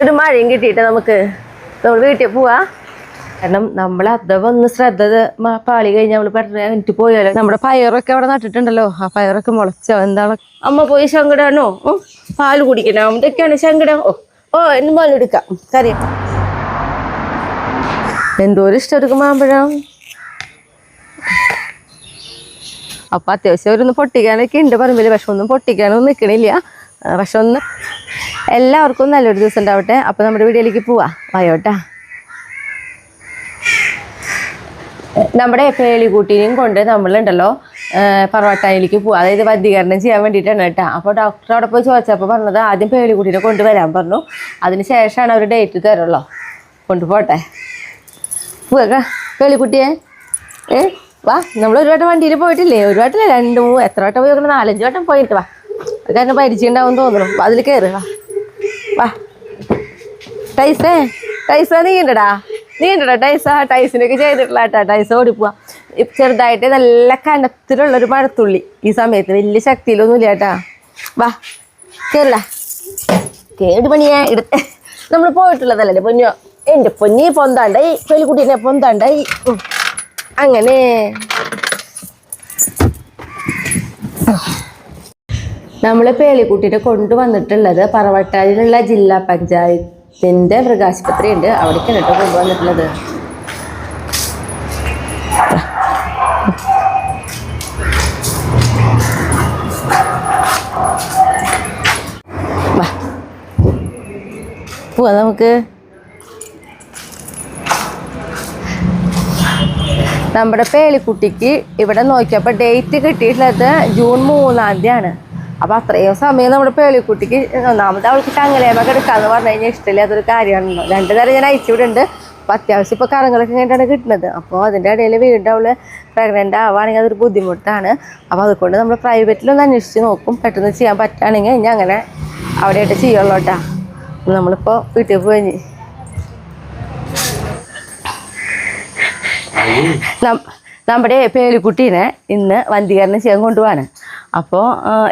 ഒരു മഴയും കിട്ടിയിട്ട് നമുക്ക് നമ്മൾ വീട്ടിൽ പോവാ. കാരണം നമ്മൾ അഥവാ ഒന്ന് ശ്രദ്ധ പാളി കഴിഞ്ഞാൽ നമ്മൾ പെട്ടെന്ന് എനിക്ക് പോയാലോ. നമ്മുടെ പയറൊക്കെ അവിടെ നട്ടിട്ടുണ്ടല്ലോ, ആ പയറൊക്കെ മുളച്ചോ എന്താണ്. അമ്മ പോയി സങ്കടാണോ? പാല് കുടിക്കണോ? ഇതൊക്കെയാണ് സങ്കടം. ഓ എന്നും പാലെടുക്കാം. കറിയാം എന്തോരം ഇഷ്ടം എടുക്കും മാമ്പഴം. അപ്പൊ അത്യാവശ്യം അവരൊന്ന് പൊട്ടിക്കാനൊക്കെ ഉണ്ട് പറമ്പില്. പക്ഷെ ഒന്നും പൊട്ടിക്കാനൊന്നും നിൽക്കണില്ല. പക്ഷെ ഒന്ന് എല്ലാവർക്കും നല്ലൊരു ദിവസം ഉണ്ടാവട്ടെ. അപ്പൊ നമ്മുടെ വീഡിയോയിലേക്ക് പോവാ. വായോട്ടാ. നമ്മുടെ പേളിക്കുട്ടീനെയും കൊണ്ട് നമ്മളുണ്ടല്ലോ പറവട്ടാനിലേക്ക് പോവാം. അതായത് വന്ധീകരണം ചെയ്യാൻ വേണ്ടിയിട്ടാണ് കേട്ടോ. അപ്പോൾ ഡോക്ടർ അവിടെ പോയി ചോദിച്ചപ്പോൾ പറഞ്ഞത് ആദ്യം പേളിക്കുട്ടീനെ കൊണ്ടുവരാൻ പറഞ്ഞു. അതിന് ശേഷമാണ് അവർ ഡേറ്റ് തരുള്ളൂ. കൊണ്ടുപോട്ടെ. പോകാ പേളിക്കുട്ടിയെ. വാ, നമ്മൾ ഒരു വട്ടം വണ്ടിയിൽ പോയിട്ടില്ലേ? ഒരു വട്ടമില്ല, 2, 3 എത്ര വട്ടം പോയി നോക്കണം? 4, 5 വട്ടം പോയിട്ട് വാ. കാരണം പരിചയമുണ്ടാവും തോന്നുന്നു. അതിൽ കയറി വാ. വാ ടൈസ നീ ഉണ്ടടാ ടൈസിനൊക്കെ ചെയ്തിട്ടില്ല കേട്ടോ. ടൈസ് ഓടിപ്പോവാ. ചെറുതായിട്ട് നല്ല കനത്തിലുള്ളൊരു മഴത്തുള്ളി ഈ സമയത്ത്. വലിയ ശക്തിയിലൊന്നുമില്ല കേട്ടാ. വാ കേറിടാ. കേട് പണിയാ എടുത്ത് നമ്മൾ പോയിട്ടുള്ളതല്ലേ പൊന്നോ. എൻ്റെ പൊന്നി പൊന്താണ്ടായി, പേളിക്കുട്ടീനെ പൊന്താണ്ടായി. അങ്ങനെ നമ്മൾ പേളിക്കുട്ടീനെ കൊണ്ടുവന്നിട്ടുള്ളത് പറവട്ടാനിലുള്ള ജില്ലാ പഞ്ചായത്തിൻ്റെ മൃഗാശുപത്രി ഉണ്ട്, അവിടേക്കാണ് കേട്ടോ കൊണ്ടുവന്നിട്ടുള്ളത്. പോവാ നമുക്ക്. നമ്മുടെ പേളിക്കുട്ടിക്ക് ഇവിടെ നോക്കിയപ്പോൾ ഡേറ്റ് കിട്ടിയിട്ടുള്ളത് ജൂൺ 3-ാം തീയതിയാണ്. അപ്പോൾ അത്രയും സമയം നമ്മുടെ പേളിക്കുട്ടിക്ക് ഒന്നാമത് അവൾക്ക് ചങ്ങലേമൊക്കെ എടുക്കാമെന്ന് പറഞ്ഞു കഴിഞ്ഞാൽ ഇഷ്ടമില്ല. അതൊരു കാര്യമാണല്ലോ. 2 നേരം ഞാൻ അയച്ചുവിടുന്നുണ്ട്. അപ്പോൾ അത്യാവശ്യം ഇപ്പോൾ കറങ്ങളൊക്കെ കഴിഞ്ഞിട്ടാണ് കിട്ടുന്നത്. അപ്പോൾ അതിൻ്റെ ഇടയിൽ വീണ്ടും അവൾ പ്രഗ്നൻ്റ് ആവുകയാണെങ്കിൽ അതൊരു ബുദ്ധിമുട്ടാണ്. അപ്പോൾ അതുകൊണ്ട് നമ്മൾ പ്രൈവറ്റിലൊന്ന് അന്വേഷിച്ച് നോക്കും. പെട്ടെന്ന് ചെയ്യാൻ പറ്റുകയാണെങ്കിൽ ഇനി അങ്ങനെ അവിടെയായിട്ട് ചെയ്യുള്ളൂ കേട്ടോ. നമ്മളിപ്പോൾ വീട്ടിൽ പോയി നമ്മുടെ പേളിക്കുട്ടീനെ ഇന്ന് വന്ധീകരണം ചെയ്യാൻ കൊണ്ടുപോവാണ്. അപ്പോൾ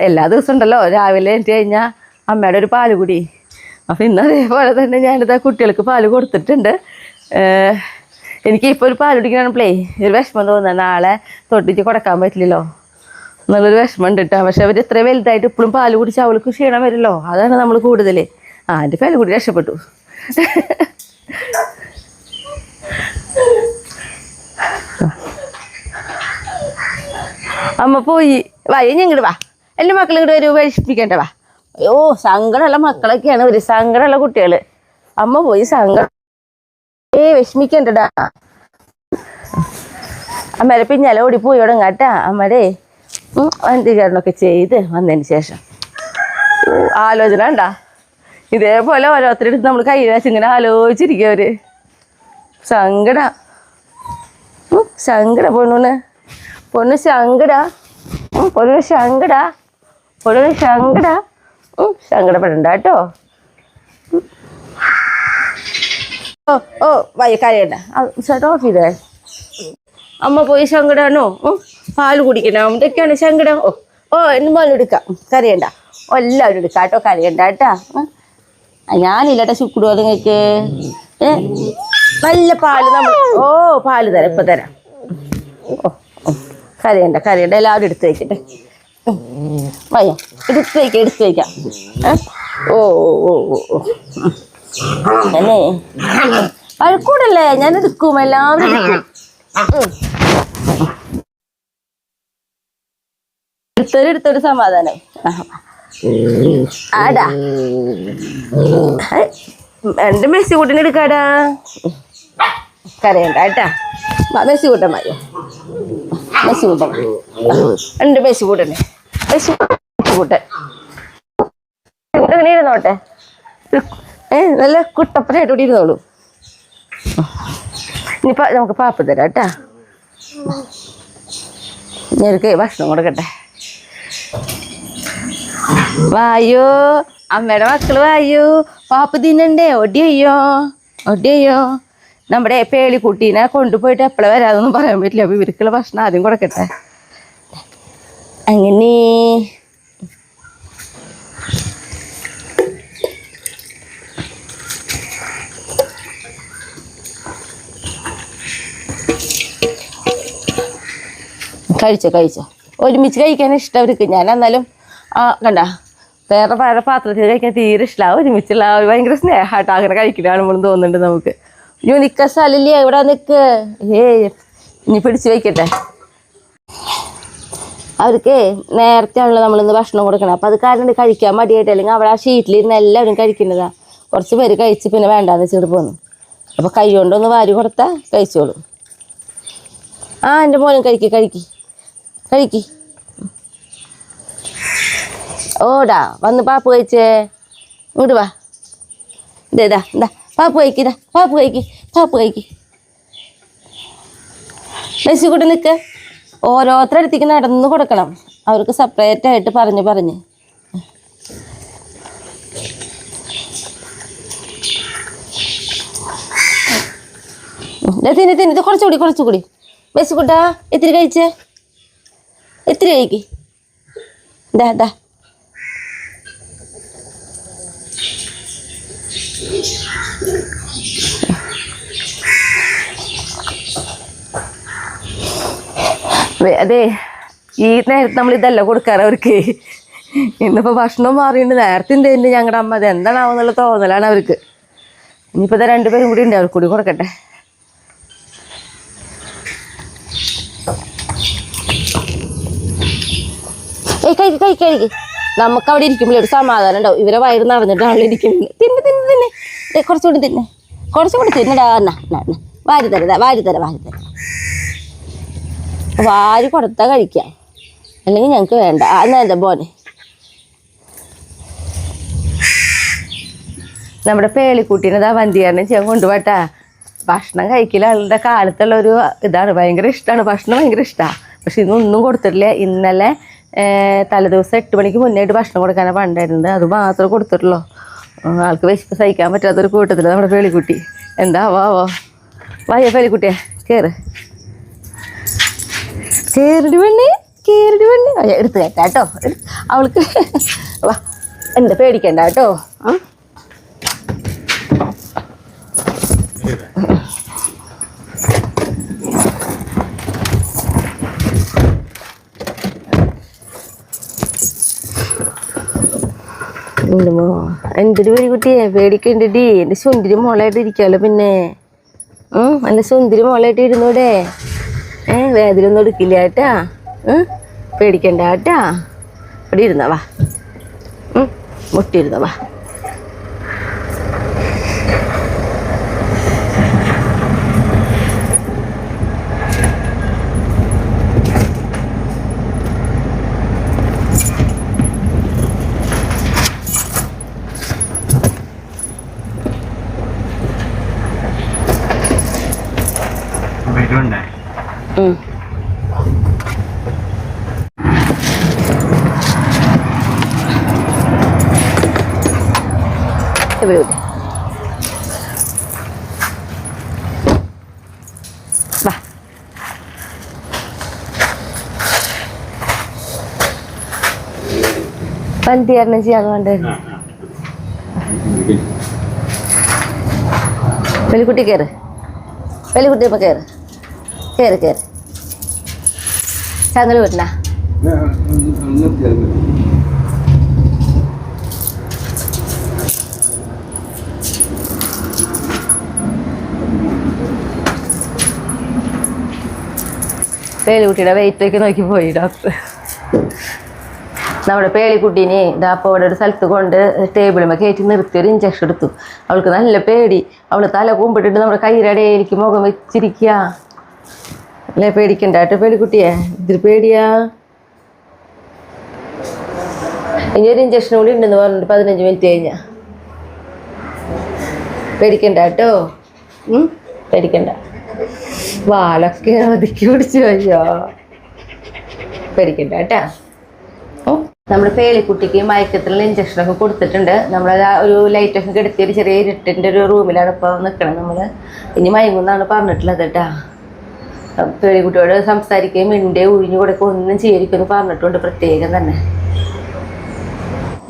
എല്ലാ ദിവസവും ഉണ്ടല്ലോ രാവിലെ എണീറ്റ് കഴിഞ്ഞാൽ അമ്മയുടെ ഒരു പാല് കുടി. അപ്പോൾ ഇന്ന് അതേപോലെ തന്നെ ഞാനിതാ കുട്ടികൾക്ക് പാല് കൊടുത്തിട്ടുണ്ട്. എനിക്കിപ്പോൾ ഒരു പാല് കുടിക്കണപ്പോഴേ ഒരു വിഷമം തോന്നുന്നത്. നാളെ തൊട്ടിച്ച് കൊടുക്കാൻ പറ്റില്ലല്ലോ എന്നുള്ളൊരു വിഷമം ഉണ്ട് കേട്ടോ. പക്ഷെ അവർ ഇത്ര വലുതായിട്ട് ഇപ്പോഴും പാല് കുടിച്ച് അവൾക്ക് ക്ഷീണം വരുമല്ലോ. അതാണ് നമ്മൾ കൂടുതൽ. എൻ്റെ പാല് കുടി രക്ഷപ്പെട്ടു. അമ്മ പോയി. വായ ഇങ്ങോട്ട് വാ. എൻ്റെ മക്കൾ ഇങ്ങോട്ട് ഒരു വിഷമിക്കണ്ട വാ. അയ്യോ സങ്കടമുള്ള മക്കളൊക്കെയാണ് ഒരു സങ്കടമുള്ള കുട്ടികൾ. അമ്മ പോയി സങ്കടം വിഷമിക്കണ്ടടാ. അമ്മേരെ പിന്നാലെ ഓടി പോയി തുടങ്ങാട്ടാ. അമ്മയുടെ വന്ധീകരണമൊക്കെ ചെയ്ത് വന്നതിന് ശേഷം ആലോചന ഉണ്ടാ. ഇതേപോലെ ഓരോരുത്തരെടുത്ത് നമ്മൾ കൈ വെച്ച് ഇങ്ങനെ ആലോചിച്ചിരിക്കും അവര്. സങ്കട പൊണ്ണു സങ്കടപ്പെടണ്ട കേട്ടോ. ഓ വയ്യ കരയണ്ട ചേട്ടാ. ഓഫ് ചെയ്തേ. അമ്മ പോയി സങ്കടാണോ? പാല് കുടിക്കണം. ഇതൊക്കെയാണ് സങ്കടം. എന്നും പാലെടുക്കാം. കരയണ്ട. എല്ലാവരും എടുക്കാം കേട്ടോ. കരയണ്ട കേട്ടാ. ഞാനില്ലട്ടെ ചുക്കുടുവാ നിങ്ങൾക്ക്. നല്ല പാല് നമ്മൾ പാല് തരാം. ഇപ്പം തരാം. കരയണ്ട. എല്ലാവരും എടുത്ത് വയ്ക്കട്ടെ. വയ്യ എടുത്ത് വയ്ക്കാം. അല്ലേ അഴക്കൂടല്ലേ? ഞാൻ എടുക്കും. എല്ലാവരും എടുക്കും. എടുത്തൊരു സമാധാനം. ആടാ എൻ്റെ മെസ്സി കൂട്ടിന് എടുക്കാടാ. കരയണ്ട കേട്ടാ. മെസ്സി കൂട്ടൻ മതി. എൻ്റെ മെസ്സി കൂട്ടനെ കൂട്ടൻ അങ്ങനെ ഇരുന്നോട്ടെ. നല്ല കുട്ടപ്പനായിട്ട് കൂടി ഇരുന്നോളൂ. ഇനിയിപ്പോൾ നമുക്ക് പാപ്പ് തരാം കേട്ടാ. ഞെരുക്ക് ഭക്ഷണം കൊടുക്കട്ടെ. വായോ അമ്മയുടെ മക്കള് വായോ. പാപ്പ് തിന്നണ്ടേ? ഒടിയോ. നമ്മുടെ പേളിക്കുട്ടീനെ കൊണ്ടുപോയിട്ട് എപ്പോഴും വരാതൊന്നും പറയാൻ പറ്റില്ല. അപ്പോൾ ഇവർക്കുള്ള ഭക്ഷണം ആദ്യം കൊടുക്കട്ടെ. അങ്ങനെ കഴിച്ചോ ഒരുമിച്ച് കഴിക്കാൻ ഇഷ്ടം അവർക്ക്. ഞാൻ എന്നാലും കണ്ട വേറെ വേറെ പാത്രത്തിൽ കഴിക്കാൻ തീരെ ഇഷ്ടമാണ്. ഒരുമിച്ചുള്ള ഭയങ്കര സ്നേഹമായിട്ട് അങ്ങനെ കഴിക്കലാണെന്ന് തോന്നുന്നുണ്ട് നമുക്ക്. നിൽക്കാൻ സ്ഥലമില്ല, ഇവിടെ നിൽക്ക്. ഇനി പിടിച്ച് വയ്ക്കട്ടെ. അവർക്ക് നേരത്തെ ആണല്ലോ നമ്മളിന്ന് ഭക്ഷണം കൊടുക്കണം. അപ്പം അത് കാരണം കഴിക്കാൻ മടിയായിട്ട്, അല്ലെങ്കിൽ അവിടെ ആ ഷീറ്റിലിരുന്ന് എല്ലാവരും കഴിക്കുന്നതാണ്. കുറച്ച് പേര് കഴിച്ച് പിന്നെ വേണ്ടാന്ന് വെച്ചിട്ട് പോന്നു. അപ്പോൾ കൈ കൊണ്ടൊന്ന് വാരി കൊടുത്താൽ കഴിച്ചോളൂ. എൻ്റെ മോനും കഴിക്ക്. ഓടാ വന്ന് പാപ്പ് കഴിച്ചേ. ഇങ്ങോട്ട് വാ. ഇതാ പാപ്പ് കഴിക്ക്. മെസ്സി കൂട്ടി നിൽക്ക്. ഓരോരുത്തരടുത്തേക്ക് നടന്നു കൊടുക്കണം. അവർക്ക് സെപ്പറേറ്റ് ആയിട്ട് പറഞ്ഞ് തിന്ന് കുറച്ചുകൂടി. മെസ്സി കൂട്ടാ എത്തിരി കഴിച്ചേ. എത്തിരി കഴിക്ക്. ദാ അതെ, ഈ നേരത്തെ നമ്മൾ ഇതല്ല കൊടുക്കാറ് അവർക്ക്. ഇന്നിപ്പോൾ ഭക്ഷണം മാറിയിട്ട് നേരത്തെ ഉണ്ട് ഞങ്ങളുടെ അമ്മ. അത് എന്താണാവുന്നുള്ള തോന്നലാണ് അവർക്ക്. ഇനിയിപ്പോൾ ഇത് രണ്ടുപേരും കൂടി ഉണ്ട്, അവർക്ക് കൂടി കൊടുക്കട്ടെ. കഴിക്ക്. നമുക്ക് അവിടെ ഇരിക്കുമ്പോൾ ഒരു സമാധാനം ഉണ്ടാവും. ഇവരെ വയറ് നിറഞ്ഞിട്ട് അവിടെ ഇരിക്കുന്നത്. തിന്നെ കുറച്ചുകൂടി തിന്നടാ. വാരി തരാം. വാരി കൊടുത്താൽ കഴിക്കാം, അല്ലെങ്കിൽ ഞങ്ങൾക്ക് വേണ്ട. എന്താ പോനെ. നമ്മുടെ പേളിക്കുട്ടീനെ വന്തിയാരണം ചെയ്യാൻ കൊണ്ടുപോട്ടാ. ഭക്ഷണം കഴിക്കൽ ആളുടെ കാലത്തുള്ള ഒരു ഇതാണ്. ഭയങ്കര ഇഷ്ടമാണ് ഭക്ഷണം, ഭയങ്കര ഇഷ്ടമാണ്. പക്ഷെ ഇന്നൊന്നും കൊടുത്തിട്ടില്ല. ഇന്നലെ തലേദിവസം 8 മണിക്ക് മുന്നേയായിട്ട് ഭക്ഷണം കൊടുക്കാനാണ് പണ്ടായിരുന്നത്. അത് മാത്രമേ കൊടുത്തിട്ടുള്ളൂ. ആൾക്ക് വിശപ്പ് സഹിക്കാൻ പറ്റാത്തൊരു കൂട്ടത്തിൽ നമ്മുടെ പേളിക്കുട്ടി. എന്താവോ വായ പേളിക്കുട്ടിയെ കേറിടി പെണ്ണി. എടുത്ത് കേട്ടോ അവൾക്ക്. വാ, എന്താ പേടിക്കണ്ട കേട്ടോ. എന്തൊരു പേടിക്കുട്ടിയെ പേടിക്കണ്ടടി. എൻ്റെ സുന്ദരി മോളായിട്ട് ഇരിക്കാമല്ലോ. പിന്നെ നല്ല സുന്ദരി മോളായിട്ട് ഇരുന്നൂടെ. വേദനയൊന്നും എടുക്കില്ല കേട്ടാ. പേടിക്കണ്ട കേട്ടാ. ഇവിടെ ഇരുന്നോ. വാ, മുട്ടിയിരുന്നോ. വാ. പന്തിയാരണം ചെയ്യാന്ന് വേണ്ടായിരുന്നു. വെളിക്കുട്ടി വെളിക്കുട്ടിയപ്പോ കേറ് ചങ്ങല വീട്ടിന. പേളിക്കുട്ടിയുടെ വെയിറ്റൊക്കെ നോക്കി പോയി ഡോക്ടർ. നമ്മുടെ പേളിക്കുട്ടീനെ ഇതാപ്പോൾ ഇവിടെ ഒരു സ്ഥലത്ത് കൊണ്ട് ടേബിളുമ്പോൾ കയറ്റി നിർത്തി ഒരു ഇഞ്ചക്ഷൻ എടുത്തു. അവൾക്ക് നല്ല പേടി. അവൾ തല കുമ്പിട്ടിട്ട് നമ്മുടെ കൈയിലടയിലേക്ക് മുഖം വെച്ചിരിക്കുക. അല്ലേ പേടിക്കണ്ട കേട്ടോ പേളിക്കുട്ടിയെ. ഇതിൽ പേടിയാ. ഇനി ഒരു ഇഞ്ചക്ഷൻ കൂടി ഉണ്ടെന്ന് പറഞ്ഞിട്ട് 15 മിനിറ്റ് കഴിഞ്ഞാ. പേടിക്കണ്ട കേട്ടോ. പേടിക്കണ്ട. വാലൊക്കെ ഒതുക്കി പിടിച്ചു. അയ്യോ പേടിക്കണ്ട കേട്ടാ. നമ്മുടെ പേളിക്കുട്ടിക്ക് മയക്കത്തിലുള്ള ഇഞ്ചക്ഷനൊക്കെ കൊടുത്തിട്ടുണ്ട്. നമ്മളത് ഒരു ലൈറ്റൊക്കെ കെടുത്തി ഒരു ചെറിയ ഇരുട്ടിൻ്റെ ഒരു റൂമിലാണ് ഇപ്പോൾ നിൽക്കണത്. നമ്മൾ ഇനി മയങ്ങുന്നാണ് പറഞ്ഞിട്ടുള്ളത് കേട്ടാ. പേളിക്കുട്ടിയോട് സംസാരിക്കുകയും മിണ്ടേ ഒഴിഞ്ഞു കൊടുക്കുക ഒന്നും ചെയ്തിരിക്കുമെന്ന് പറഞ്ഞിട്ടുണ്ട് പ്രത്യേകം തന്നെ.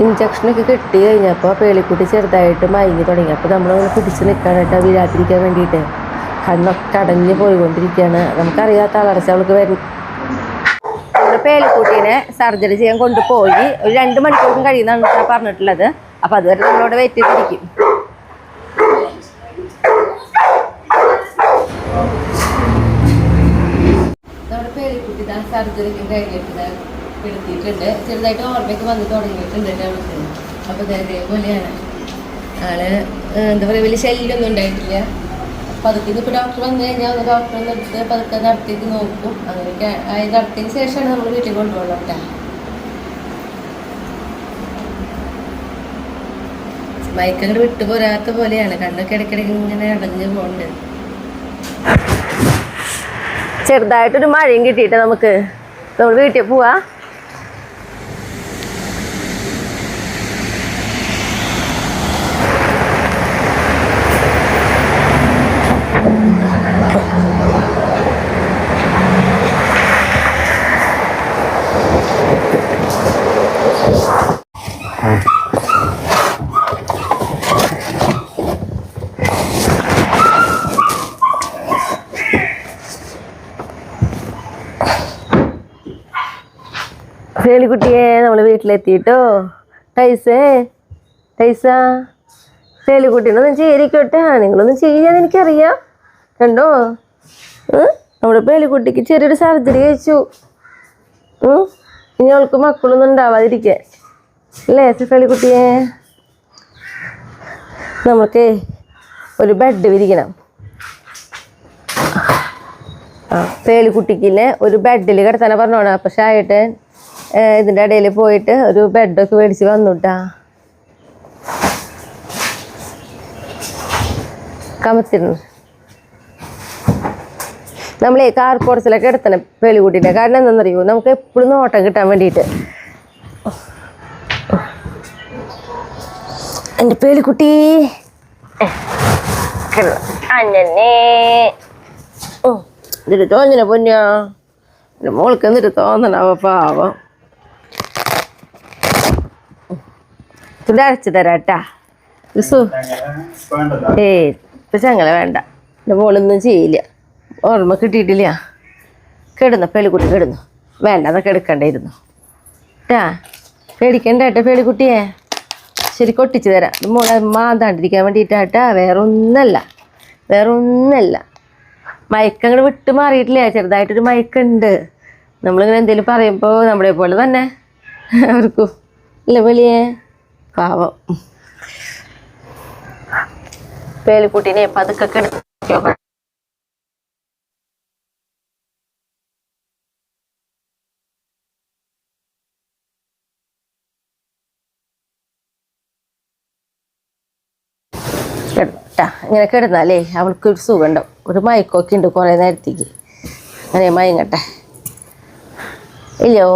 ഇഞ്ചക്ഷനൊക്കെ കെട്ടി കഴിഞ്ഞപ്പോൾ പേളിക്കുട്ടി ചെറുതായിട്ട് മയങ്ങി തുടങ്ങി. അപ്പോൾ നമ്മളൊന്ന് പിടിച്ച് നിൽക്കാനായിട്ട് വീഴാതിരിക്കാൻ വേണ്ടിയിട്ട് കണ്ണൊക്കെ അടഞ്ഞ് പോയിക്കൊണ്ടിരിക്കുകയാണ്. നമുക്കറിയാത്ത തളർച്ച അവൾക്ക് പേലിക്കുട്ടീനെ സർജറി ചെയ്യാൻ കൊണ്ടുപോയി ഒരു 2 മണിക്കൂറും കഴിയുന്നതാണ് പറഞ്ഞിട്ടുള്ളത്. അപ്പം അതുവരെ നമ്മളോട് വെയിറ്റ് ചെയ്തിരിക്കും. നമ്മുടെ പേലിക്കുട്ടി സർജറിക്കും കഴിഞ്ഞിട്ട് എടുത്തിട്ടുണ്ട്. ചെറുതായിട്ട് ഓർമ്മയ്ക്ക് വന്ന് തുടങ്ങിയിട്ടുണ്ട് അവൾക്ക്. അപ്പോൾ ഇതേപോലെയാണ് ആള്. എന്താ പറയുക, വലിയ ശല്യമൊന്നും ഉണ്ടായിട്ടില്ല. പതുക്കെ ഇപ്പോൾ ഡോക്ടർ വന്നു കഴിഞ്ഞാൽ ഒന്ന് ഡോക്ടറെ ഒന്ന് എടുത്ത് പതുക്കെ നടത്തിയിട്ട് നോക്കും. അങ്ങനെയൊക്കെ നടത്തിയതിന് ശേഷമാണ് നമ്മൾ വീട്ടിൽ കൊണ്ടുപോകണം കേട്ടോ. മയക്കങ്ങൾ വിട്ടു പോരാത്ത പോലെയാണ്. കണ്ണൊക്കെ ഇടയ്ക്കിടയ്ക്ക് ഇങ്ങനെ അടഞ്ഞു പോകുന്നുണ്ട്. ചെറുതായിട്ടൊരു മഴയും കിട്ടിയിട്ട് നമുക്ക് നമ്മൾ വീട്ടിൽ പോവാ. പേലിക്കുട്ടിയെ നമ്മൾ വീട്ടിലെത്തിയിട്ടോ. ടൈസേ ടൈസ പേലിക്കുട്ടീനൊന്നും ചെയ്തിരിക്കട്ടെ. നിങ്ങളൊന്നും ചെയ്യാൻ എനിക്കറിയാം. കണ്ടോ, നമ്മുടെ പേലിക്കുട്ടിക്ക് ചെറിയൊരു സർജറി കഴിച്ചു. ഇനി അവൾക്ക് മക്കളൊന്നും ഉണ്ടാവാതിരിക്കാൻ അല്ലേ പേലിക്കുട്ടിയെ? നമുക്ക് ഒരു ബെഡ് വിരിക്കണം. പേലിക്കുട്ടിക്കില്ലേ ഒരു ബെഡിൽ കിടത്താനെ പറഞ്ഞോണം. പക്ഷെ ആയിട്ട് ഇതിൻ്റെ ഇടയിൽ പോയിട്ട് ഒരു ബെഡൊക്കെ മേടിച്ച് വന്നുട്ടാ. കമത്തിരുന്നു നമ്മളെ കാർ പോർച്ചിലൊക്കെ എടുത്തണം പേലിക്കുട്ടീൻ്റെ. കാരണം എന്താണെന്നറിയോ, നമുക്ക് എപ്പോഴും നോട്ടം കിട്ടാൻ വേണ്ടിയിട്ട്. എൻ്റെ പേലിക്കുട്ടി അന്നെ എന്നിട്ട് തോന്നിന പൊന്നാ. എൻ്റെ മോൾക്ക് എന്നിട്ട് തോന്നണ പാവം. ഇത് അരച്ചു തരാട്ടാ. ഇപ്പൊ ചങ്ങല വേണ്ട. എൻ്റെ മോളൊന്നും ചെയ്യില്ല. ഓർമ്മ കിട്ടിയിട്ടില്ല. കിടന്നു പേലിക്കുട്ടി കിടന്നു. വേണ്ട, അതൊക്കെ എടുക്കണ്ടായിരുന്നു ട്ടാ. പേടിക്കണ്ടേട്ടാ പേലിക്കുട്ടിയെ. ശരി, കൊട്ടിച്ചു തരാം. മോളെ മാന്താണ്ടിരിക്കാൻ വേണ്ടിയിട്ടാട്ടാ. വേറെ ഒന്നല്ല. മയക്കങ്ങൾ വിട്ട് മാറിയിട്ടില്ല. ചെറുതായിട്ടൊരു മയക്കുണ്ട്. നമ്മളിങ്ങനെ എന്തെങ്കിലും പറയുമ്പോൾ നമ്മളെ പോലെ തന്നെ അവർക്കും ഇല്ല വെളിയെ പാവം. പേലിക്കുട്ടീനെ പതുക്കെ എടുത്ത് ഇങ്ങനെ കിടന്നാലേ അവൾക്കൊരു സുഖം ഉണ്ടാവും. ഒരു മയക്കൊക്കെ ഉണ്ട് കുറേ നേരത്തേക്ക്. അങ്ങനെ മയങ്ങട്ടെ. ഇല്ലോ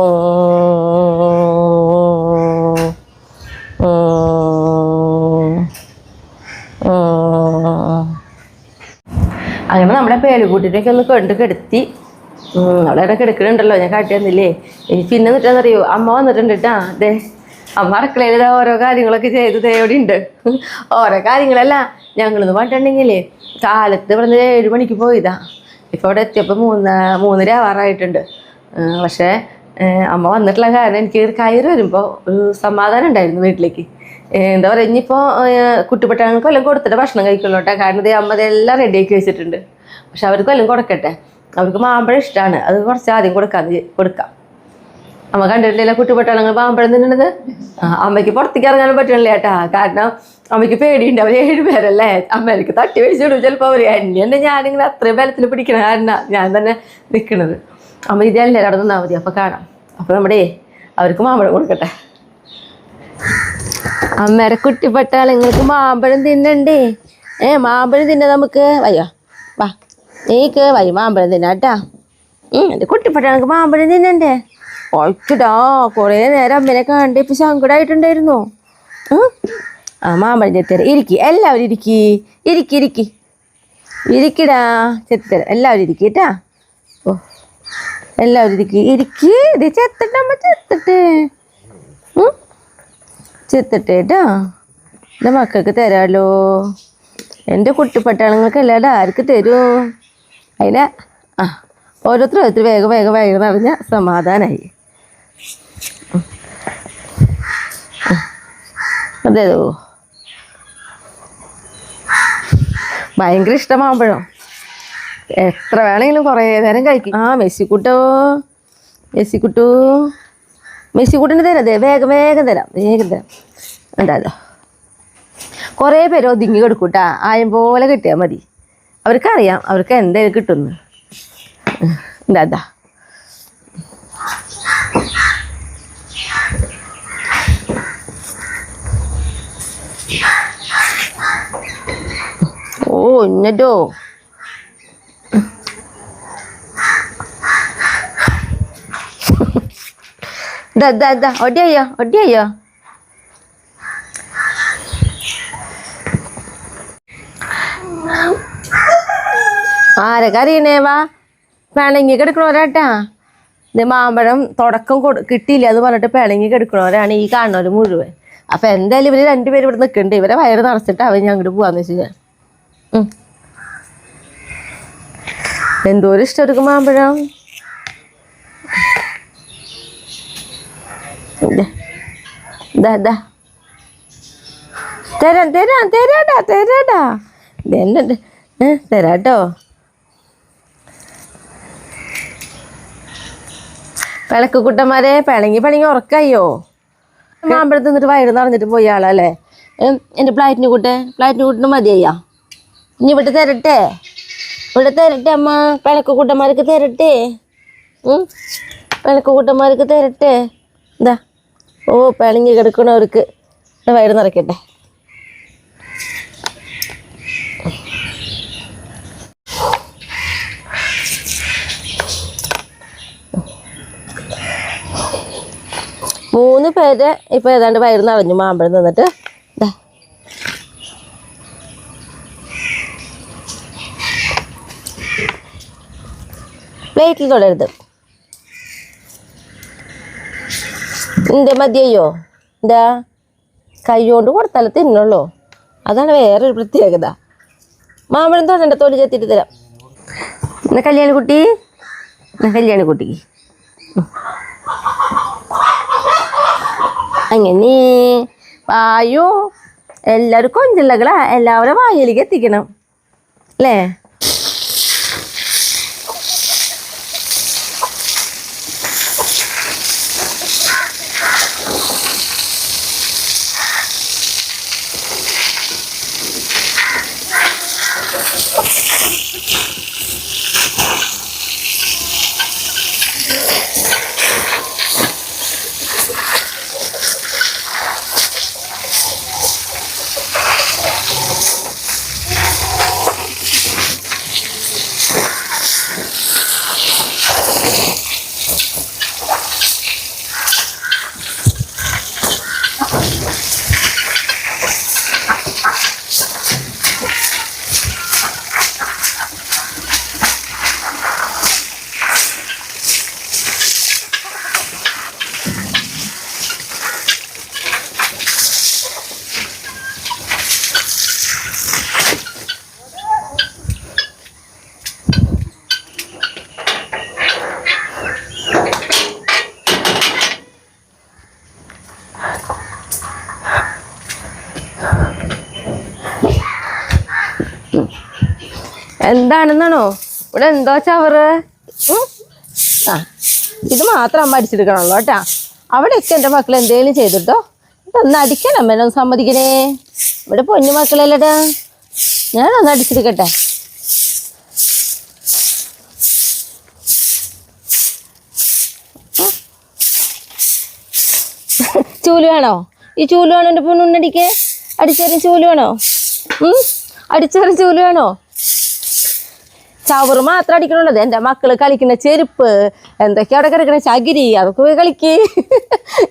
അങ്ങനെ നമ്മുടെ പേലിക്കുട്ടീനൊക്കെ ഒന്ന് കെടുത്തി. അവിടെ കിടക്കണുണ്ടല്ലോ, ഞാൻ കാട്ടി തന്നില്ലേ. ഇനി പിന്നെ എന്നിട്ടെന്നറിയോ, അമ്മ വന്നിട്ടുണ്ട് കേട്ടാ. അതെ, അമ്മ അടുക്കളയിൽ ഓരോ കാര്യങ്ങളൊക്കെ ചെയ്ത് ഇവിടെ ഉണ്ട്. ഓരോ കാര്യങ്ങളല്ല ഞങ്ങളെന്ന് പറഞ്ഞിട്ടുണ്ടെങ്കിലേ കാലത്ത് ഇവിടെ നിന്ന് 7 മണിക്ക് പോയതാ. ഇപ്പോൾ അവിടെ എത്തിയപ്പോൾ 3:30 ആവാറായിട്ടുണ്ട്. പക്ഷേ അമ്മ വന്നിട്ടുള്ള കാരണം എനിക്ക് കയറി വരുമ്പോൾ ഒരു സമാധാനം ഉണ്ടായിരുന്നു വീട്ടിലേക്ക്. എന്താ പറയുക, ഇനിയിപ്പോൾ കുട്ടിപ്പട്ടങ്ങൾക്ക് വല്ലതും കൊടുത്തിട്ട് ഭക്ഷണം കഴിക്കുള്ളൂ കേട്ടോ. കാരണം ഇത് അമ്മ ഇതെല്ലാം റെഡിയാക്കി വെച്ചിട്ടുണ്ട്. പക്ഷെ അവർക്ക് വല്ലതും കൊടുക്കട്ടെ. അവർക്ക് മാമ്പഴം ഇഷ്ടമാണ്. അത് കുറച്ച് ആദ്യം കൊടുക്കാം. അമ്മ കണ്ടിട്ടില്ല കുട്ടിപ്പട്ടാളങ്ങൾ മാമ്പഴം തിന്നുന്നത്. അമ്മയ്ക്ക് പുറത്തേക്ക് ഇറങ്ങാനും പറ്റണില്ല കേട്ടാ. കാരണം അമ്മയ്ക്ക് പേടിയുണ്ട്. അവർ 7 പേരല്ലേ. അമ്മയ്ക്ക് തട്ടി മേടിച്ചിടും ചിലപ്പോൾ അവർ. എന്നെ ഞാനിങ്ങനെ അത്രയും ബലത്തിൽ പിടിക്കണ കാരണം ഞാൻ തന്നെ നിൽക്കുന്നത്. അമ്മ ഇതെല്ലാം അവിടെ നിന്നാൽ മതി, അപ്പോൾ കാണാം. അപ്പോൾ നമ്മുടെ അവർക്ക് മാമ്പഴം കൊടുക്കട്ടെ. അമ്മയുടെ കുട്ടിപ്പട്ടാളങ്ങൾക്ക് മാമ്പഴം തിന്നണ്ടേ? മാമ്പഴം തിന്ന നമുക്ക് വയ്യ. വാ നീക്ക് വയ്യ മാമ്പഴം തിന്നാട്ടാ. എൻ്റെ കുട്ടിപ്പട്ടാളങ്ങൾക്ക് മാമ്പഴം തിന്നണ്ടേ? ഒഴിക്കടാ. കുറേ നേരം അമ്മനെ കണ്ട് ഇപ്പം സങ്കടമായിട്ടുണ്ടായിരുന്നു. മാമ്പഴം ചെത്തിത്തരാം. എല്ലാവരും ഇരിക്കിടാ. ചെത്തിത്തരാം. എല്ലാവരും ഇരിക്കട്ടാ. ഓ എല്ലാവരും ഇത് ചെത്തട്ടമ്മ ചെത്തട്ടേട്ടാ. എൻ്റെ മക്കൾക്ക് തരാമല്ലോ. എൻ്റെ കുട്ടിപ്പട്ടാളങ്ങൾക്ക് എല്ലാവരും ആർക്ക് തരും? അതിനെ ഓരോരുത്തർ വേഗം നിറഞ്ഞ സമാധാനമായി. അതെ ഭയങ്കര ഇഷ്ടമാകുമ്പോഴോ എത്ര വേണമെങ്കിലും കുറേ നേരം കഴിക്കും. ആ മെസ്സിക്കുട്ടോ മെസ്സിക്കുട്ടു മെസ്സിക്കുട്ടിന് തരാം. അതെ വേഗം വേഗം തരാം എന്തായാലും കുറേ പേര് ഒതുങ്ങി കൊടുക്കൂട്ടാ. ആയം പോലെ കിട്ടിയാൽ മതി. അവർക്കറിയാം അവർക്ക് എന്തായാലും കിട്ടുന്നു. എന്താ ഓ എന്നിട്ടോ ഒടിയോ ആരൊക്കെ അറിയണേ വാ പിണങ്ങി കിടക്കണവരാട്ടാ. ഇത് മാമ്പഴം തുടക്കം കിട്ടിയില്ല എന്ന് പറഞ്ഞിട്ട് പിണങ്ങി കിടക്കണവരാണ് ഈ കാണുന്നവർ മുഴുവൻ. അപ്പൊ എന്തായാലും ഇവര് രണ്ടുപേരും ഇവിടെ നിൽക്കണ്ടേ. ഇവരെ വയറ് നിറച്ചിട്ട് അവൻ ഞാൻ അങ്ങോട്ട് പോവാന്ന് വെച്ചാൽ എന്തോരം ഇഷ്ടം എടുക്കും മാമ്പഴം. തരാട്ടോ. പിളക്കുകുട്ടന്മാരെ പിണങ്ങി ഉറക്കായോ. മാമ്പഴം തിന്നിട്ട് വയറ് നിറഞ്ഞിട്ട് പോയി ആളല്ലേ. എൻ്റെ പ്ലാറ്റിന് കൂട്ടിന് മതിയാ. ഇനി ഇവിടെ തരട്ടെ അമ്മ. പിളക്കുകുട്ടന്മാർക്ക് തരട്ടെ. പിളക്കുകുട്ടന്മാർക്ക് തരട്ടെ. എന്താ ഓ പിണങ്ങി കിടക്കണവർക്ക് വയറ് നിറയ്ക്കട്ടെ. മൂന്ന് പേര് ഇപ്പൊ ഏതാണ്ട് വയറ് നിറഞ്ഞു മാമ്പഴം തിന്നിട്ട്. പ്ലേറ്റിൽ തൊടരുത്. എൻ്റെ മതിയോ. എന്താ കൈ കൊണ്ട് കൊടുത്താലേ തിന്നുള്ളൂ. അതാണ് വേറൊരു പ്രത്യേകത. മാമ്പഴം തൊടണ്ട, തൊലി ചെത്തിട്ട് തരാം. എന്നാ കല്യാണിക്കുട്ടിക്ക് അങ്ങനെ വായു എല്ലാവരും കൊഞ്ചില്ലകളാ എല്ലാവരും വായിലേക്ക് എത്തിക്കണം അല്ലേ. എന്താണെന്നാണോ ഇവിടെ എന്തോ ചവറ്. ആ ഇത് മാത്രം അമ്മ അടിച്ചെടുക്കണമല്ലോ കേട്ടാ. അവിടെയൊക്കെ എൻ്റെ മക്കൾ എന്തെങ്കിലും ചെയ്തിട്ടോ ഇതൊന്ന് അടിക്കണം. അമ്മേനൊന്ന് സമ്മതിക്കണേ. ഇവിടെ പൊന്നു മക്കളല്ലേട്ടാ. ഞാനൊന്ന് അടിച്ചെടുക്കട്ടെ. ചൂല് വേണോ? ഈ ചൂല് വേണോ എൻ്റെ പൊണ്ണുണ്ടടിക്ക്? അടിച്ചേറിയ ചൂല് വേണോ? അടിച്ചേറിയ ചൂല് വേണോ? ചവറ് മാത്രം അടിക്കണുള്ളത്. എൻ്റെ മക്കള് കളിക്കുന്ന ചെരുപ്പ് എന്തൊക്കെയാ അവിടെ കിടക്കണ ചകിരി അതൊക്കെ പോയി കളിക്ക്.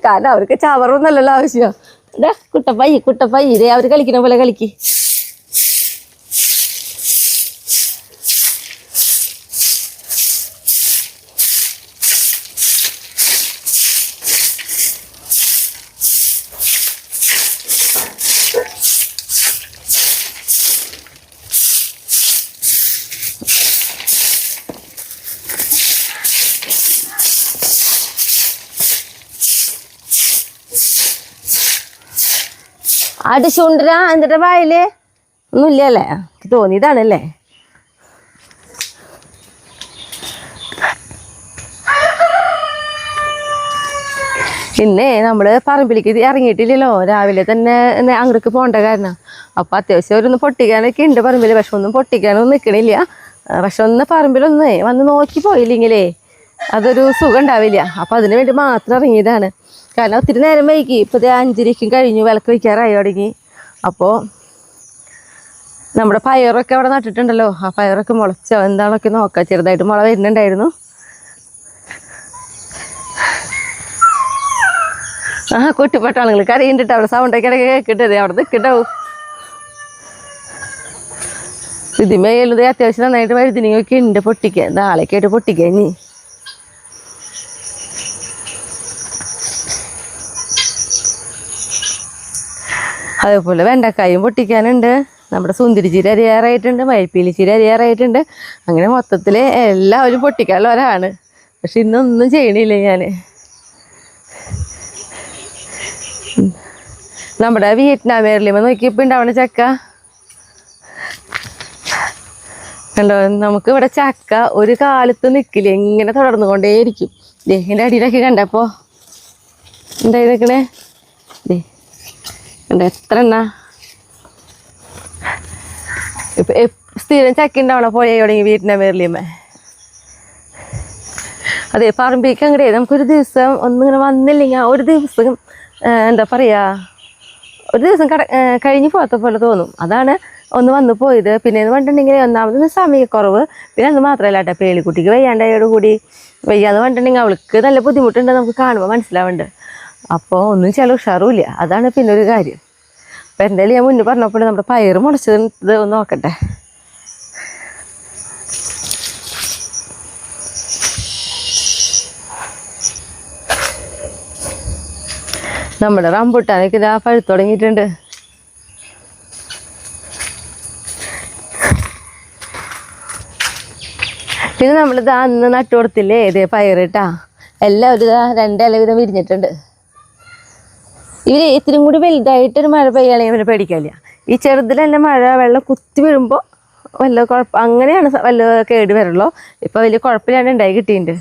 കാരണം അവർക്ക് ചവറൊന്നല്ലല്ലോ ആവശ്യം. ഇതാ കുട്ടപ്പയ്യ ഇതേ അവർ കളിക്കുന്ന പോലെ കളിക്ക്. അടിച്ചുകൊണ്ടിരാ എന്നിട്ട് വായില് ഒന്നുമില്ലല്ലേ തോന്നിയതാണല്ലേ. പിന്നെ നമ്മള് പറമ്പിലേക്ക് ഇറങ്ങിയിട്ടില്ലല്ലോ, രാവിലെ തന്നെ അങ്ങോട്ട് പോകേണ്ട കാരണം. അപ്പൊ അത്യാവശ്യം അവരൊന്ന് പൊട്ടിക്കാനൊക്കെ ഉണ്ട് പറമ്പില്, പക്ഷെ ഒന്നും പൊട്ടിക്കാനൊന്നും നിൽക്കണില്ല. പക്ഷെ ഒന്ന് പറമ്പിലൊന്നേ വന്ന് നോക്കി പോയില്ലെങ്കിലേ അതൊരു സുഖം ഉണ്ടാവില്ല. അപ്പൊ അതിനു വേണ്ടി മാത്രം ഇറങ്ങിയതാണ്. കാരണം ഒത്തിരി നേരം വൈകി, ഇപ്പൊ 5:30 കഴിഞ്ഞു, വിളക്ക് വയ്ക്കാറായി തുടങ്ങി. അപ്പോൾ നമ്മുടെ പയറൊക്കെ അവിടെ നട്ടിട്ടുണ്ടല്ലോ, ആ പയറൊക്കെ മുളച്ചോ എന്താണൊക്കെ നോക്കാം. ചെറുതായിട്ട് മുള വരുന്നുണ്ടായിരുന്നു. കുട്ടിപ്പട്ടാളുകൾ കരയുണ്ടിട്ട് അവിടെ സൗണ്ടൊക്കെ ഇടയ്ക്ക് കേൾക്കിട്ടത് അവിടെ നിൽക്കണ്ടാവും. ഇതിമേലുന്നത് അത്യാവശ്യം നന്നായിട്ട് വഴുതിനൊക്കെ ഉണ്ട് പൊട്ടിക്കാൻ, നാളേക്ക് ആയിട്ട് പൊട്ടിക്കാൻ. ഇനി അതേപോലെ വെണ്ടക്കായും പൊട്ടിക്കാനുണ്ട്. നമ്മുടെ സുന്ദരി ചീര അരിയാറായിട്ടുണ്ട്, മയിൽപ്പീലി ചീര അരിയാറായിട്ടുണ്ട്. അങ്ങനെ മൊത്തത്തിൽ എല്ലാവരും പൊട്ടിക്കാനുള്ളവരാണ്. പക്ഷെ ഇന്നൊന്നും ചെയ്യണില്ല ഞാൻ. നമ്മുടെ വിയറ്റ്നാം വേർലിമ നോക്കിയപ്പോൾ ഉണ്ടാവണ ചക്ക കണ്ടോ. നമുക്ക് ഇവിടെ ചക്ക ഒരു കാലത്ത് നിൽക്കില്ല, ഇങ്ങനെ തുടർന്നുകൊണ്ടേയിരിക്കും. ഇതിൻ്റെ അടിയിലൊക്കെ കണ്ടപ്പോൾ എന്തായി നിൽക്കണേ കണ്ടോ, എത്ര എണ്ണ. ഇപ്പം സ്ഥിരം ചക്ക ഉണ്ടാവണ പോയ തുടങ്ങി വിയറ്റ്നാം വേർലിമ. അതെ, പറമ്പിലേക്ക് അങ്ങടെ നമുക്കൊരു ദിവസം ഒന്നിങ്ങനെ വന്നില്ലെങ്കിൽ ഒരു ദിവസം എന്താ പറയുക, ഒരു ദിവസം കഴിഞ്ഞ് പോകാത്ത പോലെ തോന്നും. അതാണ് ഒന്ന് വന്നു പോയത്. പിന്നെ എന്ന് പറഞ്ഞിട്ടുണ്ടെങ്കിൽ ഒന്നാമത് സമയക്കുറവ്, പിന്നെ അത് മാത്രമല്ല കേട്ടോ, പേളിക്കുട്ടിക്ക് വയ്യാണ്ടായോടുകൂടി വയ്യാന്ന് പറഞ്ഞിട്ടുണ്ടെങ്കിൽ അവൾക്ക് നല്ല ബുദ്ധിമുട്ടുണ്ട്, നമുക്ക് കാണുമ്പോൾ മനസ്സിലാവുന്നുണ്ട്. അപ്പോൾ ഒന്നും ചില ഉഷാറുമില്ല. അതാണ് പിന്നെ ഒരു കാര്യം. അപ്പം എന്തായാലും ഞാൻ മുന്നേ പറഞ്ഞപ്പോൾ നമ്മുടെ പയറ് മുളച്ചത് ഒന്ന് നോക്കട്ടെ. നമ്മുടെ റംബൂട്ടാനൊക്കെ ഇതാ പഴുത്ത് തുടങ്ങിയിട്ടുണ്ട്. പിന്നെ നമ്മളിതാ അന്ന് നട്ടു കൊടുത്തില്ലേ ഇതേ പയറിട്ടാ, എല്ലാവരും ഇതാ 2 ഇല വീതം വിരിഞ്ഞിട്ടുണ്ട്. ഇവർ ഇത്തിരി കൂടി വലുതായിട്ടൊരു മഴ പെയ്യാണെങ്കിൽ ഇവരെ പേടിക്കില്ല. ഈ ചെറുതിലെന്നെ മഴ വെള്ളം കുത്തി വീഴുമ്പോൾ വല്ല കുഴപ്പം അങ്ങനെയാണ് വല്ല കേട് വരുള്ളൂ. ഇപ്പോൾ വലിയ കുഴപ്പമില്ലാണ്ട് ഉണ്ടായി കിട്ടിയിട്ടുണ്ട്.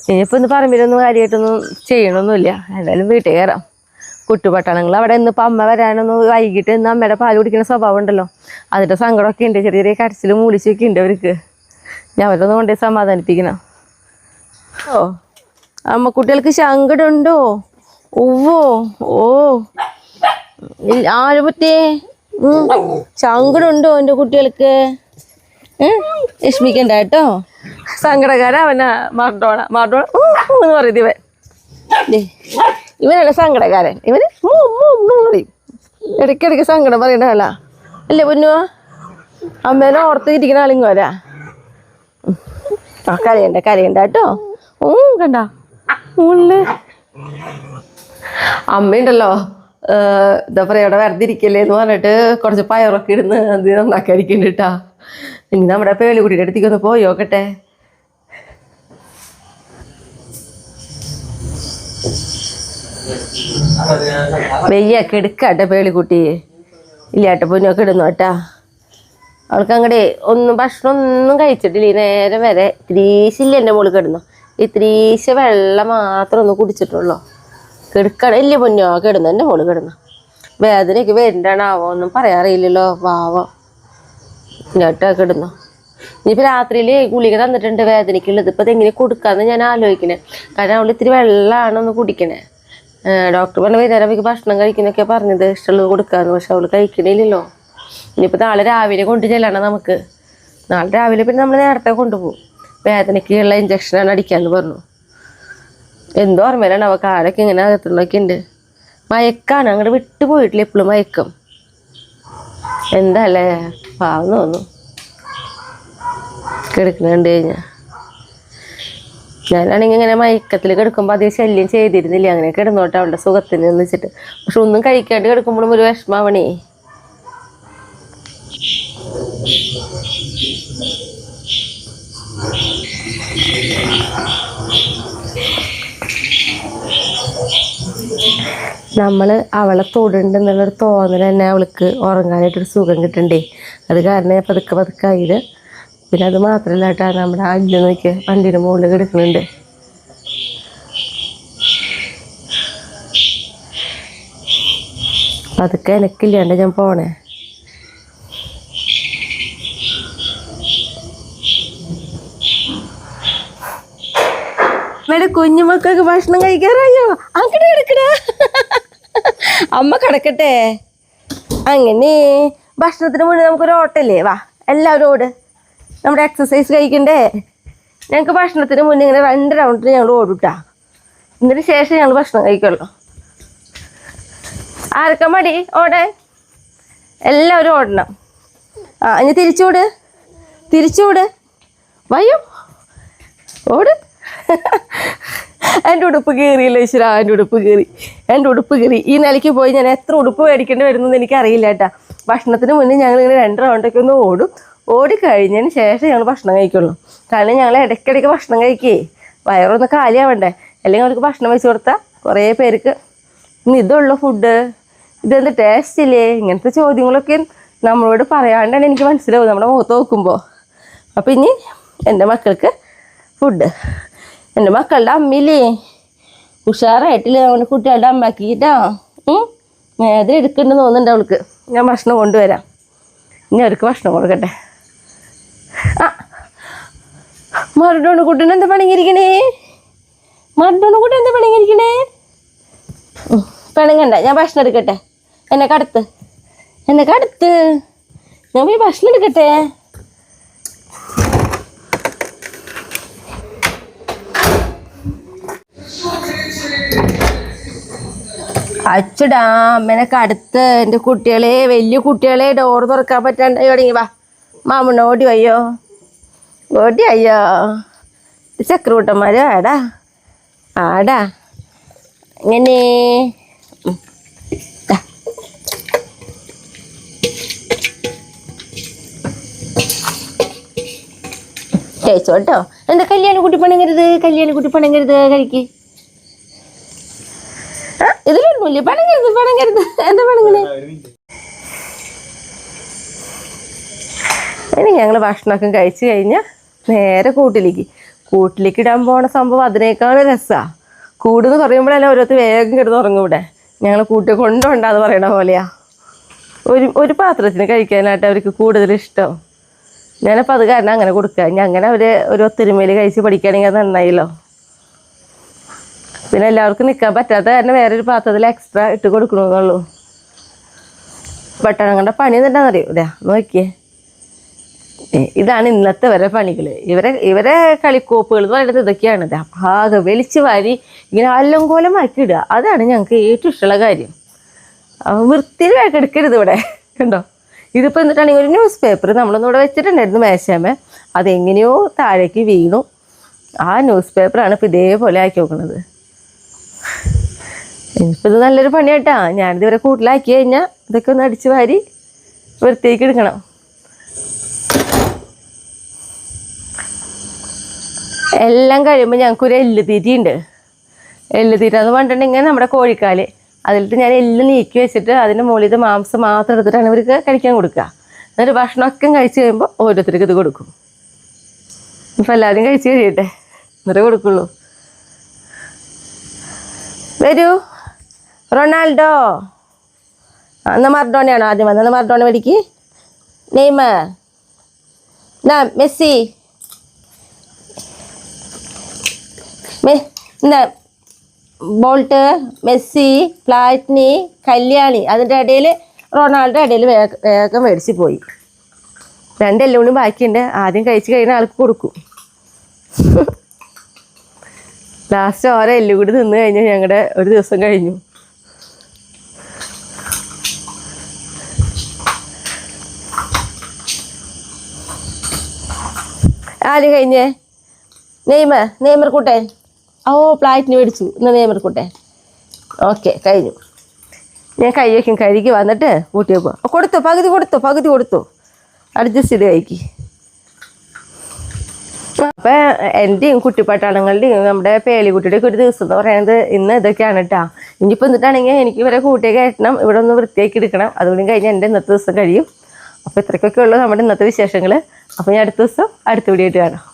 ഇനിയിപ്പോൾ ഇന്ന് പറമ്പിലൊന്നും കാര്യമായിട്ടൊന്നും ചെയ്യണമൊന്നുമില്ല. എന്തായാലും വീട്ടിൽ കയറാം. കുട്ടുപട്ടണങ്ങൾ അവിടെ ഇന്നിപ്പോൾ അമ്മ വരാനൊന്ന് വൈകിട്ട് ഇന്ന് അമ്മയുടെ പാല് കുടിക്കുന്ന സ്വഭാവം ഉണ്ടല്ലോ, അതിൻ്റെ സങ്കടമൊക്കെ ഉണ്ട്. ചെറിയ ചെറിയ കരച്ചിലും മൂളിച്ചൊക്കെ ഉണ്ട് അവർക്ക്. ഞാൻ അവരൊന്നും കൊണ്ടേ സമാധാനിപ്പിക്കണം. ഓ അമ്മക്കുട്ടികൾക്ക് സങ്കടമുണ്ടോ? ഓവോ ഓ ആരെ പറ്റേ സങ്കടമുണ്ടോ എൻ്റെ കുട്ടികൾക്ക്? വിഷമിക്കണ്ട കേട്ടോ. സങ്കടക്കാരൻ അവനാ മാർഡോണ മാർഡോണ എന്ന് പറയുന്നത് ഇവൻ. ഇവനല്ല സങ്കടക്കാരൻ, ഇവന് പറയും. ഇടയ്ക്കിടയ്ക്ക് സങ്കടം പറയണല്ല അല്ലേ പൊന്നു? അമ്മേനെ ഓർത്ത് ഇരിക്കണ ആളിങ്ങോരാ. കരയണ്ട കേട്ടോ. കണ്ട ഉള്ളു അമ്മയുണ്ടല്ലോ, എന്താ പറയുക, ഇവിടെ വെറുതെ ഇരിക്കല്ലേ എന്ന് പറഞ്ഞിട്ട് കുറച്ച് പയറൊക്കെ ഇടുന്ന് അത് നന്നാക്കാതിരിക്കുന്നുണ്ട് കേട്ടാ. ഇനി നമ്മുടെ പേളിക്കുട്ടിയുടെ അടുത്തേക്ക് ഒന്ന് പോയി നോക്കട്ടെ. വെയ്യൊക്കെ എടുക്കാട്ടെ പേളിക്കുട്ടി. ഇല്ലാട്ടെ പൊന്നൊക്കെ ഇടുന്നു കേട്ടാ. അവൾക്ക് അങ്ങടെ ഒന്നും ഭക്ഷണം ഒന്നും കഴിച്ചിട്ടില്ല ഈ നേരം വരെ. ഇത്തിരീശില്ല എൻ്റെ മോള് കിടന്നു, ഇത്തിരീശ വെള്ളം മാത്രം ഒന്ന് കുടിച്ചിട്ടുള്ളൂ. കിടക്കണം ഇല്ല പൊന്നോ, കിടന്നു എൻ്റെ മോള് കിടന്നു. വേദനയൊക്കെ വരുന്നുണ്ടാണാവോ ഒന്നും പറയാറില്ലല്ലോ, വാവോ ഇങ്ങോട്ടാ കിടന്നു. ഇനിയിപ്പോൾ രാത്രിയിൽ ഗുളിക തന്നിട്ടുണ്ട് വേദനയ്ക്കുള്ളത്. ഇപ്പോൾ അതെങ്ങനെ കൊടുക്കാമെന്ന് ഞാൻ ആലോചിക്കണേ. കാരണം അവൾ ഇത്തിരി വെള്ളമാണ് ഒന്ന് കുടിക്കണേ. ഡോക്ടർ പറഞ്ഞ വൈകുന്നേരം ഭക്ഷണം കഴിക്കുന്നൊക്കെ പറഞ്ഞത് ഇഷ്ടമുള്ളത് കൊടുക്കാമെന്ന്. പക്ഷെ അവൾ കഴിക്കണില്ലല്ലോ. ഇനിയിപ്പോൾ നാളെ രാവിലെ കൊണ്ട് ചെല്ലണം നമുക്ക്. നാളെ രാവിലെ പിന്നെ നമ്മൾ നേരത്തെ കൊണ്ടുപോകും. വേദനയ്ക്കുള്ള ഇഞ്ചക്ഷനാണ് അടിക്കാമെന്ന് പറഞ്ഞു. എന്തോ ഓർമ്മയിലാണ് അവ കാലൊക്കെ ഇങ്ങനെ അകത്തുള്ളൊക്കെ ഉണ്ട്. മയക്കാണ്, അങ്ങോട്ട് വിട്ടു പോയിട്ടില്ല എപ്പോഴും മയക്കം. എന്താ അല്ലേ പാവം തോന്നുന്നു കിടക്കുന്ന കണ്ടു കഴിഞ്ഞാൽ. ഞാനാണെങ്കിൽ ഇങ്ങനെ മയക്കത്തിൽ കിടക്കുമ്പോൾ അധികം ശല്യം ചെയ്തിരുന്നില്ല, അങ്ങനെ കിടന്നോട്ടെ അവളുടെ സുഖത്തിന് എന്ന് വെച്ചിട്ട്. പക്ഷെ ഒന്നും കഴിക്കാണ്ട് കിടക്കുമ്പോഴും ഒരു വിഷമാവണേ. നമ്മൾ അവളെ തൊടുന്നുണ്ടെന്നുള്ളൊരു തോന്നൽ തന്നെ അവൾക്ക് ഉറങ്ങാനായിട്ടൊരു സുഖം കിട്ടണ്ടേ. അത് കാരണം പതുക്കെ പതുക്കെ ആയത്. പിന്നെ അത് മാത്രമല്ല കേട്ടോ, നമ്മുടെ അല്ല് നോക്കിയ വണ്ടിയുടെ മുകളിൽ കിടക്കുന്നുണ്ട്. പതുക്കെ എനക്കില്ലാണ്ട് ഞാൻ പോണേ. കുഞ്ഞുമക്കൾക്ക് ഭക്ഷണം കഴിക്കാറായോ? അങ്ങോട്ട് കിടക്കണ അമ്മ കിടക്കട്ടെ. അങ്ങനെ ഭക്ഷണത്തിന് മുന്നേ നമുക്കൊരു ഓട്ടല്ലേ, വാ എല്ലാവരും ഓട്. നമ്മുടെ എക്സസൈസ് കഴിക്കണ്ടേ. ഞങ്ങൾക്ക് ഭക്ഷണത്തിന് മുന്നേ ഇങ്ങനെ 2 റൗണ്ടിന് ഞങ്ങൾ ഓടിട്ടാ. ഇതിന് ശേഷം ഞങ്ങൾ ഭക്ഷണം കഴിക്കുള്ളൂ. ആർക്കാ മടി ഓടാൻ? എല്ലാവരും ഓടണം. ഇനി തിരിച്ചോട് വയ്യോ ഓട്. എൻ്റെ ഉടുപ്പ് കീറിയില്ല ഈശ്വര, എൻ്റെ ഉടുപ്പ് കീറി. ഈ നിലയ്ക്ക് പോയി ഞാൻ എത്ര ഉടുപ്പ് മേടിക്കേണ്ടി വരുന്നത് എനിക്കറിയില്ല കേട്ടാ. ഭക്ഷണത്തിന് മുന്നേ ഞങ്ങളിങ്ങനെ 2 റൗണ്ടൊക്കെ ഒന്ന് ഓടിക്കഴിഞ്ഞതിന് ശേഷം ഞങ്ങൾ ഭക്ഷണം കഴിക്കുള്ളൂ. കാരണം ഞങ്ങൾ ഇടയ്ക്കിടയ്ക്ക് ഭക്ഷണം കഴിക്കേ, വയറൊന്ന് കാലിയാവണ്ടേ. അല്ലെങ്കിൽ അവർക്ക് ഭക്ഷണം വെച്ച് കൊടുത്താൽ കുറേ പേർക്ക് ഇന്ന് ഇതുള്ള ഫുഡ്, ഇതെന്ത് ടേസ്റ്റ് ഇല്ലേ, ഇങ്ങനത്തെ ചോദ്യങ്ങളൊക്കെ നമ്മളോട് പറയാണ്ടാണ് എനിക്ക് മനസ്സിലാവും നമ്മുടെ മുഖത്ത് നോക്കുമ്പോൾ. അപ്പം ഇനി എൻ്റെ മക്കൾക്ക് ഫുഡ്. എൻ്റെ മക്കളുടെ അമ്മയില്ലേ ഉഷാറായിട്ടില്ലേ, നമ്മുടെ കുട്ടികളുടെ അമ്മയാക്കിയിട്ടാ. നേരെ എടുക്കണ്ടെന്ന് തോന്നുന്നുണ്ട് അവൾക്ക്. ഞാൻ ഭക്ഷണം കൊണ്ടുവരാം. ഇനി അവർക്ക് ഭക്ഷണം കൊടുക്കട്ടെ. മറുടോണ് കുട്ടീനെ എന്താ പണിങ്ങിരിക്കണേ? പിണങ്ങണ്ട, ഞാൻ ഭക്ഷണം എടുക്കട്ടെ. എന്നെ കടത്ത്. ഞാൻ പോയി ഭക്ഷണം എടുക്കട്ടെ. അച്ചടാ അമ്മേനൊക്കെ അടുത്ത്. എൻ്റെ കുട്ടികളെ, വലിയ കുട്ടികളെ ഡോറ് തുറക്കാൻ പറ്റാണ്ടായി തുടങ്ങി. വാ മാമണ്ണ ഓടി അയ്യോ ചക്രൂട്ടന്മാരോ ആടാ ഇങ്ങനെ കഴിച്ചോട്ടോ. എന്താ കല്യാണക്കുട്ടി പണങ്ങരുത് കഴിക്ക്. ഇതിലൊന്നുമില്ലേ പണങ്ങരുത്. എന്താ പണങ്ങണേ? ഇനി ഞങ്ങൾ ഭക്ഷണമൊക്കെ കഴിച്ച് കഴിഞ്ഞാൽ നേരെ കൂട്ടിലേക്ക് ഇടാൻ പോണ സംഭവം അതിനേക്കാൾ രസമാണ്. കൂടെന്ന് പറയുമ്പോഴല്ലേ ഓരോരുത്തർ വേഗം കിടന്നുറങ്ങും. ഇവിടെ ഞങ്ങൾ കൂട്ടി കൊണ്ടുപോണ്ടാന്ന് പറയണ പോലെയാ. ഒരു പാത്രത്തിന് കഴിക്കാനായിട്ട് അവർക്ക് കൂടുതൽ ഇഷ്ടം. ഞാനപ്പോൾ അത് കാരണം അങ്ങനെ കൊടുക്കുക. ഇനി അങ്ങനെ അവർ ഒരു ഒത്തൊരുമയിൽ കഴിച്ച് പഠിക്കുകയാണെങ്കിൽ അത് നന്നായില്ലോ. പിന്നെ എല്ലാവർക്കും നിൽക്കാൻ പറ്റാത്ത കാരണം വേറൊരു പാത്രത്തിൽ എക്സ്ട്രാ ഇട്ട് കൊടുക്കണമെന്നുള്ളൂ. പട്ടണങ്ങളുടെ പണി എന്താണെന്നറിയോ? നോക്കിയേ, ഇതാണ് ഇന്നത്തെ വരെ പണികൾ. ഇവരെ കളിക്കോപ്പുകൾ എന്ന് പറയുന്നത് ഇതൊക്കെയാണ്. ആകെ വെളിച്ച് വാരി ഇങ്ങനെ അല്ലങ്കോലമാക്കി ഇടുക. അതാണ് ഞങ്ങൾക്ക് ഏറ്റവും ഇഷ്ടമുള്ള കാര്യം. വൃത്തിയിൽ എടുക്കരുത് ഇവിടെ. കണ്ടോ, ഇതിപ്പോൾ എന്നിട്ടാണെങ്കിൽ ഒരു ന്യൂസ് പേപ്പർ നമ്മളൊന്നിവിടെ വെച്ചിട്ടുണ്ടായിരുന്നു മേശാമേ. അതെങ്ങനെയോ താഴേക്ക് വീണു. ആ ന്യൂസ് പേപ്പറാണ് ഇപ്പോൾ ഇതേപോലെ ആക്കി നോക്കുന്നത്. ഇനിയിപ്പോൾ ഇത് നല്ലൊരു പണിയാട്ടാ. ഞാനിതിവരെ കൂട്ടിലാക്കി കഴിഞ്ഞാൽ ഇതൊക്കെ ഒന്ന് അടിച്ച് വാരി വൃത്തിയാക്കി എടുക്കണം. എല്ലാം കഴിയുമ്പോൾ ഞങ്ങൾക്കൊരു എല്ലുതീറ്റയുണ്ട്. എല്ലുതീറ്റ എന്ന് പറഞ്ഞിട്ടുണ്ടെങ്കിൽ നമ്മുടെ കോഴിക്കാല്, അതിലിട്ട് ഞാൻ എല്ലാം നീക്കി വെച്ചിട്ട് അതിൻ്റെ മുകളിൽ മാംസം മാത്രം എടുത്തിട്ടാണ് ഇവർക്ക് കഴിക്കാൻ കൊടുക്കുക. എന്നിട്ട് ഭക്ഷണമൊക്കെ കഴിച്ച് കഴിയുമ്പോൾ ഓരോരുത്തർക്ക് ഇത് കൊടുക്കും. ഇപ്പം എല്ലാവരും കഴിച്ച് കഴിയട്ടെ, എന്നിട്ടേ കൊടുക്കുള്ളൂ. വരൂ റൊണാൾഡോ. എന്നാൽ മർഡോണയാണോ ആദ്യം വന്നത്? എന്നാൽ മർഡോണ മേടിക്ക്. നെയ്മർ, മെസ്സി, എന്താ ബോൾട്ട്, മെസ്സി, പ്ലാറ്റിനി, കല്യാണി. അതിൻ്റെ ഇടയിൽ റൊണാൾഡോ ഇടയിൽ വേഗം മേടിച്ച് പോയി. 2 എല്ലുകൂടി ബാക്കിയുണ്ട്. ആദ്യം കഴിച്ച് കഴിയുന്ന ആൾക്ക് കൊടുക്കും. ലാസ്റ്റ് ഓരോ എല്ലുകൂടി തിന്ന് കഴിഞ്ഞാൽ ഞങ്ങളുടെ ഒരു ദിവസം കഴിഞ്ഞു. ആദ്യം കഴിഞ്ഞേ നെയ്മർ കൂട്ടെ. പ്ലാറ്റിന് മേടിച്ചു. ഇന്ന് നെയ്മർ കൂട്ടെ. ഓക്കെ, കഴിഞ്ഞു. ഞാൻ കൈ വയ്ക്കും. കഴുകി വന്നിട്ട് കൂട്ടിയപ്പോൾ പകുതി കൊടുത്തോ. അഡ്ജസ്റ്റ് ചെയ്ത് കഴിക്ക്. അപ്പോൾ എൻ്റെയും കുട്ടിപ്പട്ടാളങ്ങളുടെയും നമ്മുടെ പേളിക്കുട്ടിയുടെയൊക്കെ ഒരു ദിവസം എന്ന് പറയുന്നത് ഇന്ന് ഇതൊക്കെയാണ് കേട്ടോ. ഇനിയിപ്പോൾ എന്നിട്ടാണെങ്കിൽ എനിക്ക് ഇവരെ കൂട്ടിയെ കയറ്റണം, ഇവിടെ ഒന്ന് വൃത്തിയാക്കി എടുക്കണം. അതുകൂടി കഴിഞ്ഞ് എൻ്റെ ഇന്നത്തെ ദിവസം കഴിയും. അപ്പോൾ ഇത്രയ്ക്കൊക്കെ ഉള്ളൂ നമ്മുടെ ഇന്നത്തെ വിശേഷങ്ങൾ. അപ്പോൾ ഞാൻ അടുത്ത ദിവസം അടുത്ത വീഡിയോ ആയിട്ട് കാണാം.